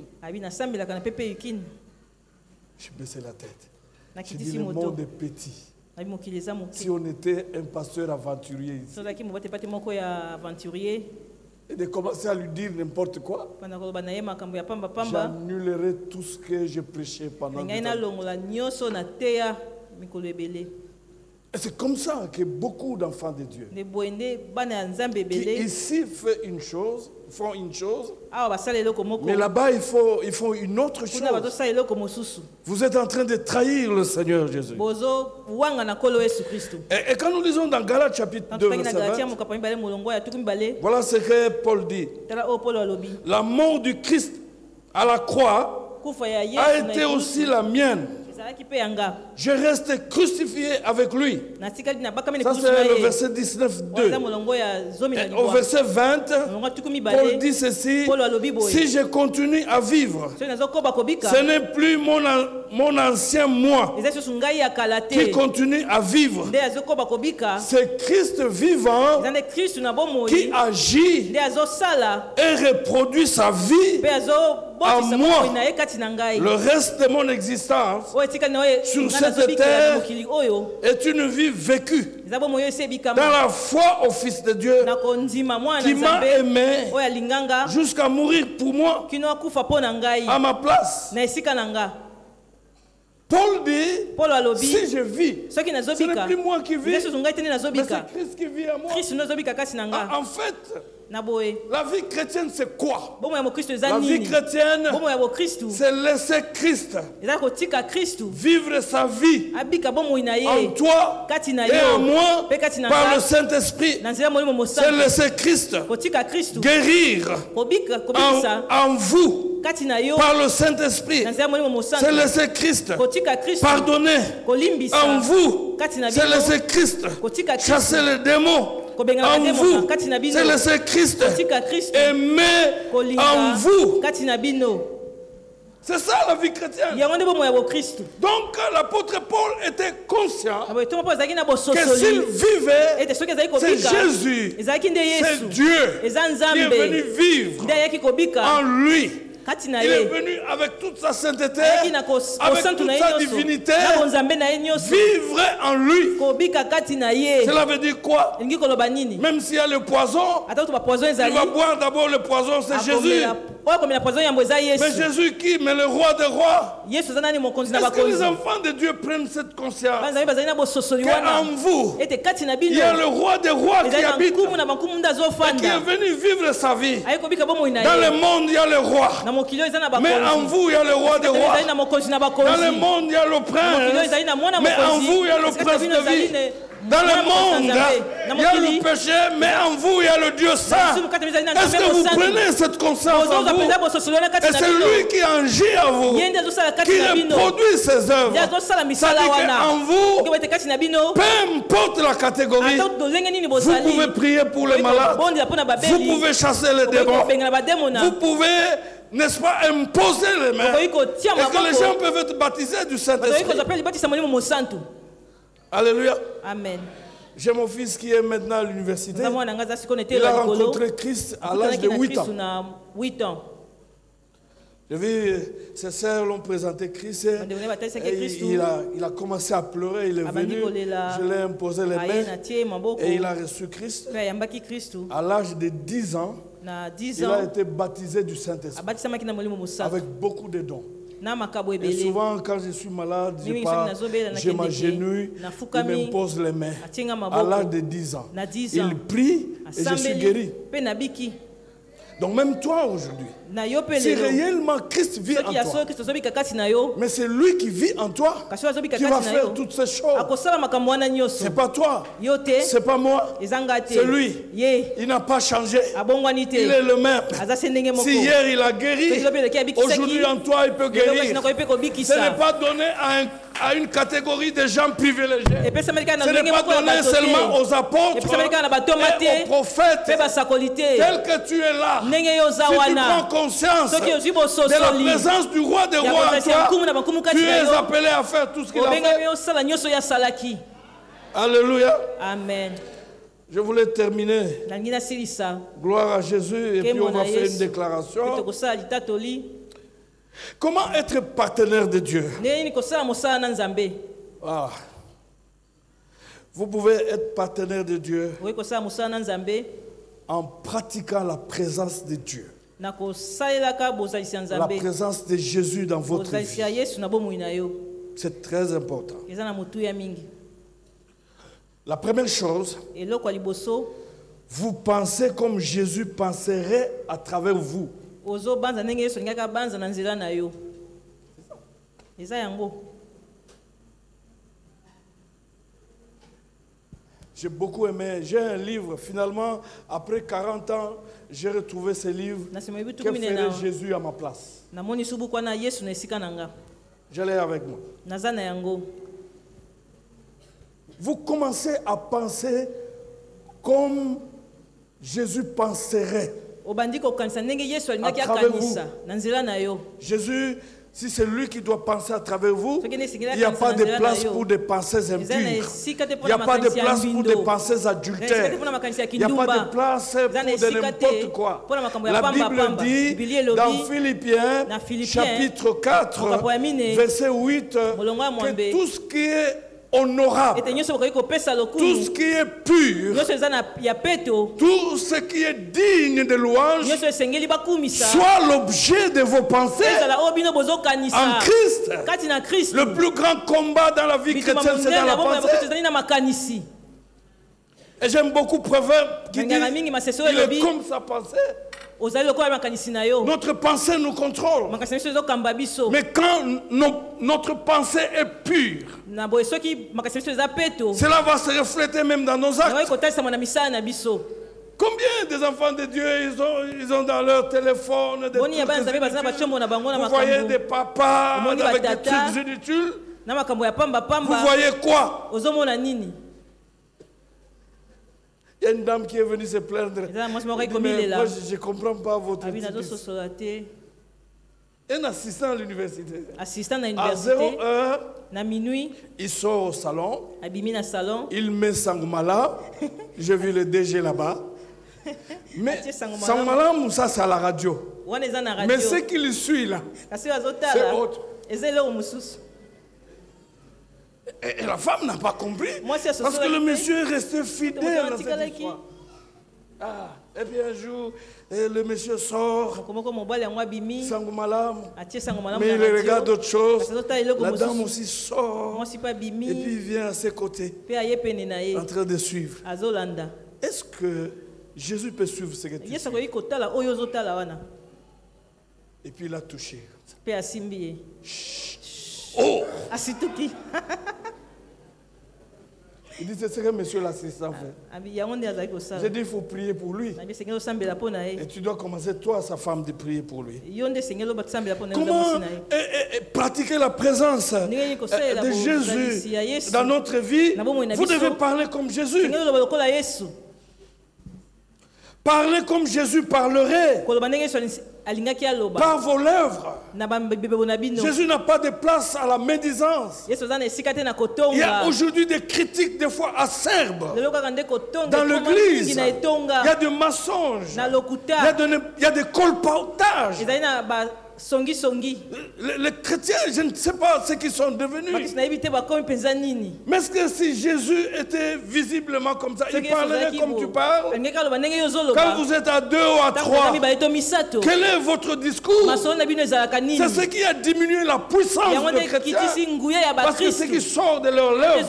Je baissais la tête. J'ai dit le monde est petit. Si on était un pasteur aventurier ici, et de commencer à lui dire n'importe quoi, j'annulerais tout ce que je prêchais pendant des temps. Et c'est comme ça que beaucoup d'enfants de Dieu qui ici font une chose, mais là-bas ils font une autre chose. Vous êtes en train de trahir le Seigneur Jésus. Et quand nous lisons dans Galates chapitre 2, verset 20, voilà ce que Paul dit. La mort du Christ à la croix a été aussi la mienne. Je reste crucifié avec lui. Ça c'est le verset 19:2. Au verset 20, Paul dit ceci: si je continue à vivre, ce n'est plus mon ancien moi qui continue à vivre. C'est Christ vivant qui agit et reproduit sa vie en moi. Le reste de mon existence sur cette terre est une vie vécue dans la foi au Fils de Dieu qui m'a aimé jusqu'à mourir pour moi à ma place. Paul dit, si je vis, ce n'est plus moi qui vis, mais c'est Christ qui vit en moi. En fait, la vie chrétienne, c'est quoi? La vie chrétienne, c'est laisser Christ vivre sa vie en toi et en moi par le Saint-Esprit. C'est laisser Christ guérir en vous par le Saint-Esprit. C'est laisser Christ pardonner en vous. C'est laisser Christ chasser les démons en vous. C'est laisser Christ aimer en vous. C'est ça la vie chrétienne. Donc l'apôtre Paul était conscient que s'il vivait, c'est Jésus, c'est Dieu qui est venu vivre en lui. Il est venu avec toute sa sainteté, avec toute sa divinité, vivre en lui. Cela veut dire quoi? Même s'il y a le poison, il va boire d'abord le poison, c'est Jésus. Mais Jésus qui? Mais le roi des rois. Est-ce que les enfants de Dieu prennent cette conscience qu'en vous, il y a le roi des rois qui habite et qui est venu vivre sa vie? Dans le monde, il y a le roi. Mais en vous, il y a le roi des rois. Dans le monde, il y a le prince. Mais en vous, il y a le prince de vie. Dans le monde, il y a le péché, mais en vous, il y a le Dieu saint. Est-ce que vous prenez cette conscience en vous? Et c'est lui qui agit à vous, qui reproduit ses œuvres. Ça dit qu'en vous, peu importe la catégorie, vous pouvez prier pour les malades, vous pouvez chasser les démons, vous pouvez, n'est-ce pas, imposer les mains, et que les gens peuvent être baptisés du Saint-Esprit. Alléluia. Amen. J'ai mon fils qui est maintenant à l'université. Il a rencontré Christ à l'âge de 8 ans. J'ai vu ses sœurs l'ont présenté Christ. Il a commencé à pleurer. Il est venu. Je lui ai imposé les mains. Et il a reçu Christ. À l'âge de 10 ans, il a été baptisé du Saint-Esprit. Avec beaucoup de dons. Et souvent, quand je suis malade, je m'agenouille, il m'impose les mains. À l'âge de 10 ans, il prie et je suis guéri. Donc même toi aujourd'hui, si réellement Christ vit en toi, mais c'est lui qui vit en toi, qui va faire toutes ces choses. C'est pas toi, c'est pas moi, c'est lui. Il n'a pas changé, il est le même. Si hier il a guéri, aujourd'hui en toi il peut guérir. Ce n'est pas donné à une catégorie de gens privilégiés. Ce n'est pas donné seulement aux apôtres et aux prophètes. Tel que tu es là, si tu prends conscience de la présence du roi des rois en toi, tu es appelé à faire tout ce qu'il a fait. Alléluia. Amen. Je voulais terminer. Gloire à Jésus. Et puis on va faire une déclaration. Comment être partenaire de Dieu? Ah. Vous pouvez être partenaire de Dieu en pratiquant la présence de Dieu. La présence de Jésus dans votre vie. C'est très important. La première chose, vous pensez comme Jésus penserait à travers vous. J'ai beaucoup aimé, j'ai un livre, finalement, après 40 ans, j'ai retrouvé ce livre. Que ferait Jésus à ma place? J'allais avec moi. Vous commencez à penser comme Jésus penserait. À travers vous. Jésus, si c'est lui qui doit penser à travers vous, il n'y a pas de place pour des pensées impures. Il n'y a pas de place pour des pensées adultères. Il n'y a pas de place pour de n'importe quoi. La Bible dit dans Philippiens, chapitre 4, verset 8, que tout ce qui est honorable, tout ce qui est pur, tout ce qui est digne de louange, soit l'objet de vos pensées en Christ. Le plus grand combat dans la vie chrétienne, c'est dans la pensée. Et j'aime beaucoup Proverbe qui dit, il est comme sa pensée. Notre pensée nous contrôle. Mais quand notre pensée est pure, cela va se refléter même dans nos actes. Combien des enfants de Dieu ils ont dans leur téléphone des trucs, vous voyez des papas avec des trucs inutiles. Vous voyez quoi? Il y a une dame qui est venue se plaindre. Moi, je ne comprends pas votre attitude. Un assistant à l'université. À 0h, il sort au salon. Il met Sangomala. J'ai vu le DG là-bas. Mais Sangomala, ça c'est à la radio. Mais ce qui le suit là, c'est autre. Et la femme n'a pas compris. Parce que le monsieur est resté fidèle à cette histoire. Et puis un jour, le monsieur sort, Sangomala, mais il regarde d'autres choses. La dame aussi sort, et puis il vient à ses côtés, en train de suivre. Est-ce que Jésus peut suivre ce que tu fais? Et puis il a touché. Oh! Il dit, c'est ce que monsieur l'assistant fait. J'ai dit, il faut prier pour lui. Et tu dois commencer, toi, sa femme, de prier pour lui. Comment pratiquer la présence de Jésus dans notre vie? Vous devez parler comme Jésus. Parlez comme Jésus parlerait. Par vos lèvres. Jésus n'a pas de place à la médisance. Il y a aujourd'hui des critiques des fois acerbes dans l'église. Il y a des mensonges. Il y a des colportages. Les chrétiens, je ne sais pas ce qu'ils sont devenus. Mais est-ce que si Jésus était visiblement comme ça, il parlerait comme tu parles? Quand vous êtes à 2 ou à 3, quel est votre discours? C'est ce qui a diminué la puissance des chrétiens. Parce que ce qui sort de leur lèvres,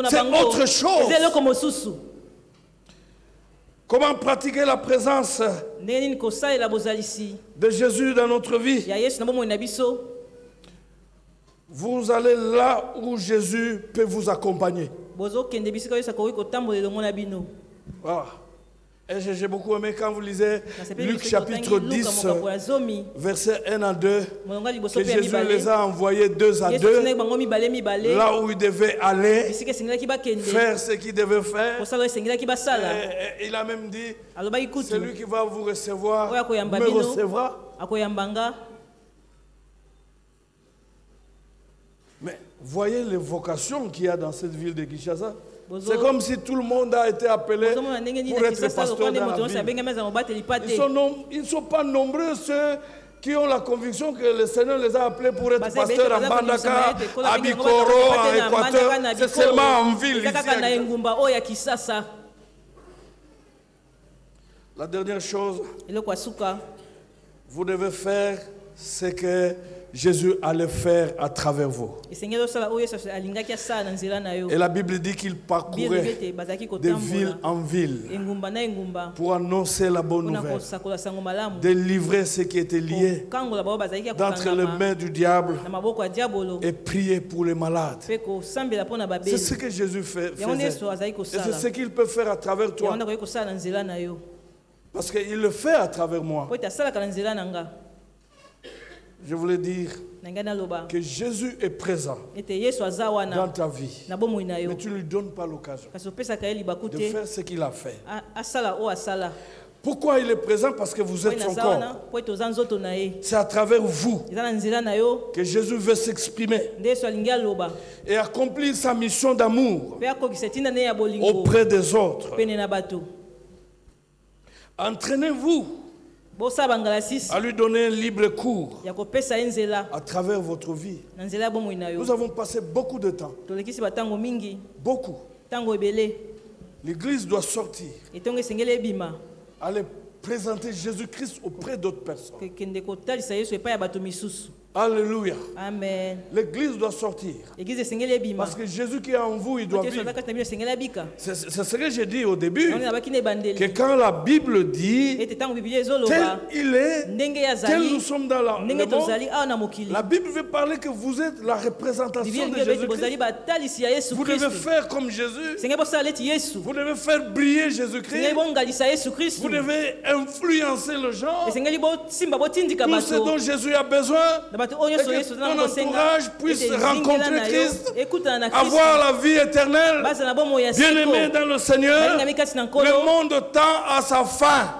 c'est autre chose. Comment pratiquer la présence de Jésus dans notre vie? Vous allez là où Jésus peut vous accompagner. Voilà. Et j'ai beaucoup aimé quand vous lisez Luc chapitre 10, versets 1 à 2, que Jésus les a envoyés 2 à 2, là où ils devaient aller, faire ce qu'ils devaient faire. Et il a même dit, celui qui va vous recevoir me recevra. Mais voyez les vocations qu'il y a dans cette ville de Kinshasa. C'est comme si tout le monde a été appelé pour être pasteur dans la ville. Ils ne sont pas nombreux ceux qui ont la conviction que le Seigneur les a appelés pour être pasteurs à Mbandaka, à Bikoro, à Équateur. C'est seulement en ville ici. La dernière chose, vous devez faire ce que Jésus allait faire à travers vous. Et la Bible dit qu'il parcourait de ville en ville pour annoncer la bonne nouvelle, délivrer ce qui était lié d'entre les mains du diable et prier pour les malades. C'est ce que Jésus faisait. Et c'est ce qu'il peut faire à travers toi. Parce qu'il le fait à travers moi. Je voulais dire que Jésus est présent dans ta vie, mais tu ne lui donnes pas l'occasion de faire ce qu'il a fait. Pourquoi il est présent? Parce que vous êtes son corps. C'est à travers vous que Jésus veut s'exprimer et accomplir sa mission d'amour auprès des autres. Entraînez-vous à lui donner un libre cours à travers votre vie. Nous avons passé beaucoup de temps. Beaucoup. L'Église doit sortir. Aller présenter Jésus-Christ auprès d'autres personnes. Alléluia. Amen. L'Église doit sortir. Parce que Jésus qui est en vous, il doit vivre. C'est ce que j'ai dit au début. Que quand la Bible dit tel il est, tel nous sommes dans le monde, la Bible veut parler que vous êtes la représentation de Jésus-Christ. Vous devez faire comme Jésus. Vous devez faire briller Jésus-Christ. Vous devez influencer le genre. Tout ce dont Jésus a besoin. Et que ton entourage puisse rencontrer Christ, avoir la vie éternelle, bien-aimé dans le Seigneur. Le monde tend à sa fin.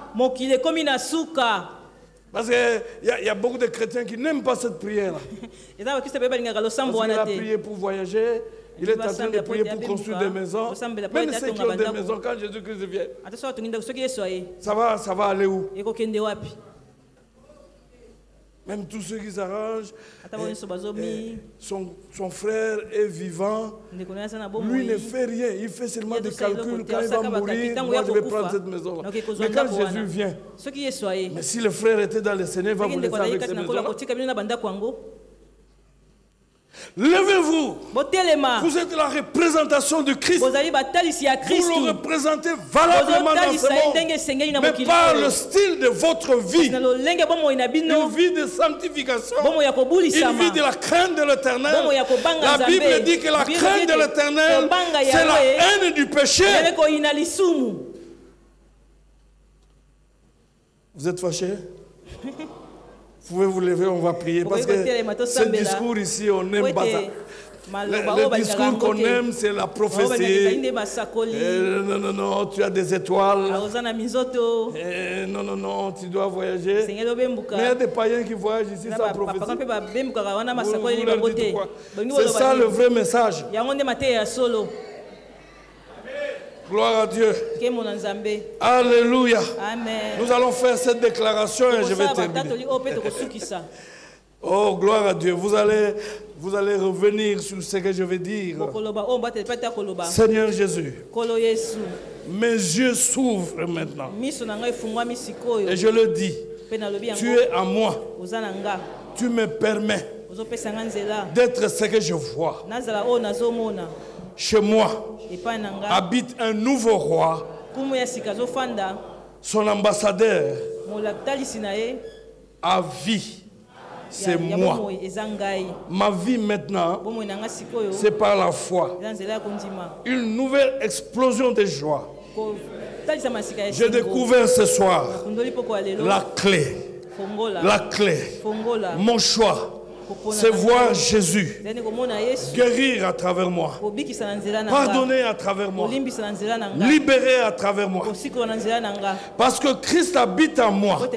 Parce qu'il y a beaucoup de chrétiens qui n'aiment pas cette prière. Parce qu'il a prié pour voyager. Il est en train de prier pour construire des maisons. Même ceux qui ont des maisons, quand Jésus-Christ vient, ça va aller où? Même tous ceux qui s'arrangent, son frère est vivant, lui ne fait rien, il fait seulement des calculs. Quand il va mourir, moi je vais prendre cette maison. Mais quand Jésus vient, mais si le frère était dans le Seigneur, il va vous laisser avec cette maison. Levez-vous. Vous êtes la représentation de Christ. Vous le représentez valablement dans ce monde. Mais par le style de votre vie, une vie de sanctification, une vie de la crainte de l'Éternel. La Bible dit que la crainte de l'Éternel, c'est la haine du péché. Vous êtes fâchés? Vous pouvez vous lever, on va prier. Parce que ce discours ici, on n'aime pas ça. Le discours qu'on aime, c'est la prophétie. Non, tu as des étoiles. Non, tu dois voyager. Mais il y a des païens qui voyagent ici sans prophétie. C'est ça le vrai message. Gloire à Dieu. Alléluia. Amen. Nous allons faire cette déclaration et je vais terminer. Oh, gloire à Dieu. Vous allez revenir sur ce que je vais dire. Seigneur Jésus, mes yeux s'ouvrent maintenant. Et je le dis, tu es à moi. Tu me permets d'être ce que je vois. Chez moi habite un nouveau roi. Son ambassadeur à vie. C'est moi. Ma vie maintenant, c'est par la foi. Une nouvelle explosion de joie. J'ai découvert ce soir la clé. La clé. Mon choix. C'est voir Jésus guérir à travers moi, pardonner à travers moi, libérer à travers moi. Parce que Christ habite en moi.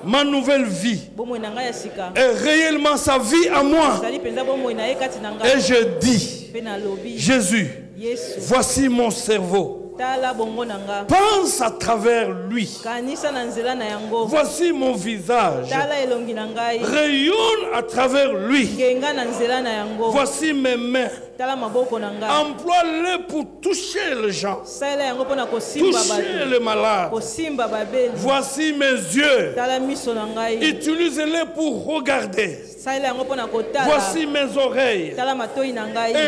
Ma nouvelle vie est réellement sa vie à moi. Et je dis, Jésus, voici mon cerveau. Pense à travers lui. Voici mon visage. Rayonne à travers lui. Voici mes mains. Emploie-le pour toucher les gens. Toucher les malades. Voici mes yeux. Utilise-les pour regarder. Voici mes oreilles.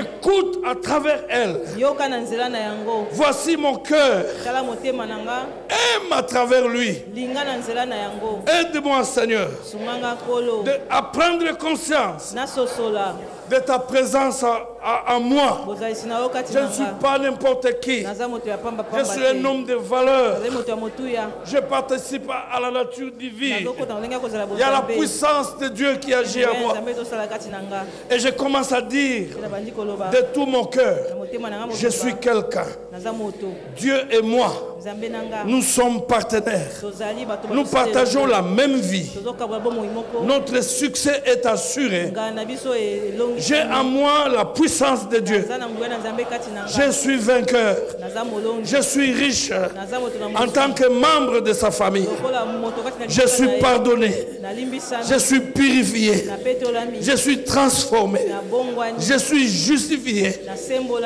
Écoute à travers elles. Voici mon cœur. Aime à travers lui. Aide-moi, Seigneur, à prendre conscience de ta présence à moi. Je ne suis pas n'importe qui. Je suis un homme de valeur. Je participe à la nature divine. Il y a la puissance de Dieu qui agit à moi. Et je commence à dire de tout mon cœur, je suis quelqu'un. Dieu et moi, nous sommes partenaires. Nous partageons la même vie. Notre succès est assuré. J'ai en moi la puissance de Dieu. Je suis vainqueur. Je suis riche en tant que membre de sa famille. Je suis pardonné. Je suis purifié. Je suis transformé. Je suis justifié.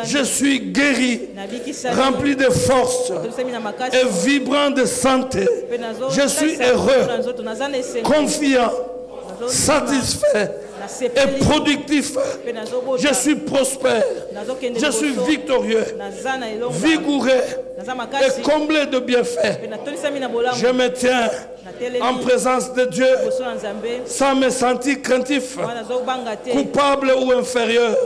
Je suis guéri, rempli de force et vibrant de santé. Je suis heureux, confiant, satisfait et productif. Je suis prospère. Je suis victorieux, vigoureux et comblé de bienfaits. Je me tiens en présence de Dieu sans me sentir craintif, coupable ou inférieur.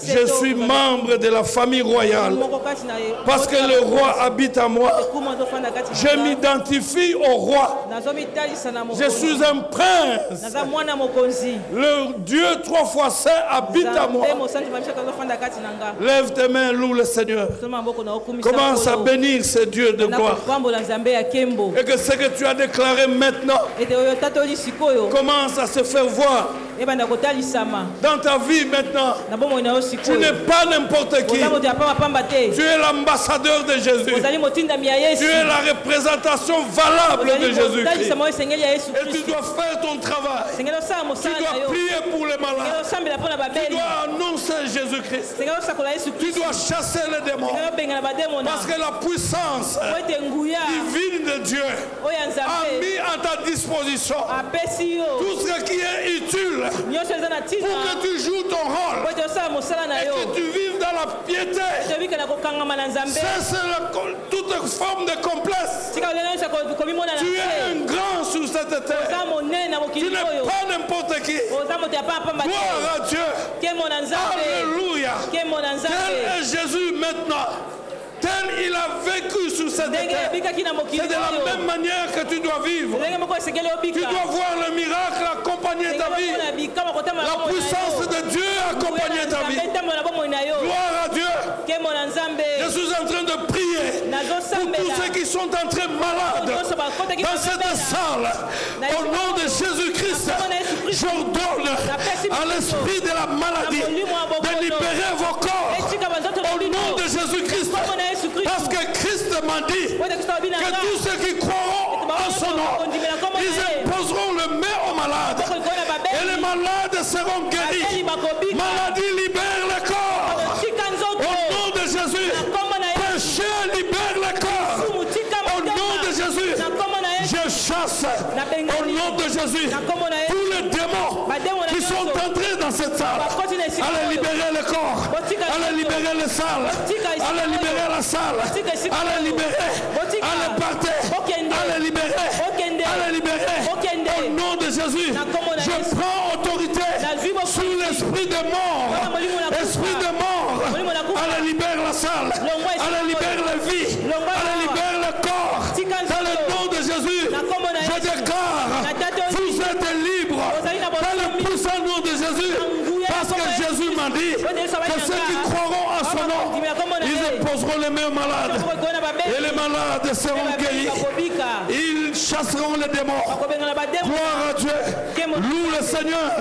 Je suis membre de la famille royale parce que le roi habite en moi. Je m'identifie au roi. Je suis un prince. Le Dieu 3 fois saint habite en moi. Lève tes mains, loue le Seigneur. Commence à bénir ce Dieu de gloire. Et que ce que tu as déclaré maintenant commence à se faire voir dans ta vie maintenant. Tu n'es pas n'importe qui. Tu es l'ambassadeur de Jésus. Tu es la représentation valable de Jésus-Christ. Et tu dois faire ton travail. Tu dois prier pour les malades. Tu dois annoncer Jésus-Christ. Tu dois chasser les démons. Parce que la puissance divine de Dieu a mis à ta disposition tout ce qui est utile pour que tu joues ton rôle et que tu vives dans la piété. Cesse toute forme de complexe. Tu es un grand sur cette terre. Tu n'es pas n'importe qui. Gloire à Dieu. Alléluia. Tel est Jésus maintenant. Tel il a vécu sur cette terre. C'est de la même manière que tu dois vivre. Tu dois voir le miracle accompagner ta vie. La puissance de Dieu accompagner ta vie. Gloire à Dieu. Je suis en train de prier pour tous ceux qui sont entrés malades dans cette salle. Au nom de Jésus-Christ, j'ordonne à l'esprit de la maladie de libérer vos corps. Au nom de Jésus-Christ, Que tous ceux qui croiront en son nom, ils imposeront le main aux malades. Et les malades seront guéris. Maladie libère le corps. Au nom de Jésus. Péché libère le corps. Au nom de Jésus. Je chasse au nom de Jésus tous les démons qui sont entrés dans cette salle. Allez libérer le corps. Allez libérer les salles. Allez libérer la salle. Allez libérer. Allez partir. Allez libérer. Allez libérer. Au nom de Jésus. Je prends autorité sur l'esprit de mort. Esprit de mort. Allez libérer la salle. Allez libérer la vie. Allez libérer le corps. Dans le nom de Jésus. Je déclare, vous êtes libres dans le puissant nom de Jésus, parce que Jésus m'a dit que ceux qui croiront en son nom, ils imposeront les mains aux malades, et les malades seront guéris, ils chasseront les démons. Gloire à Dieu, loue le Seigneur.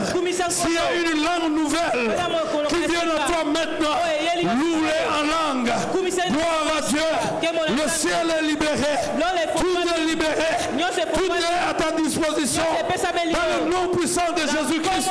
S'il y a une langue nouvelle qui vient à toi maintenant, loue-les en langue. Gloire à Dieu, le ciel est libéré, tout est libéré, tout est à ta disposition. Dans le nom puissant de Jésus-Christ.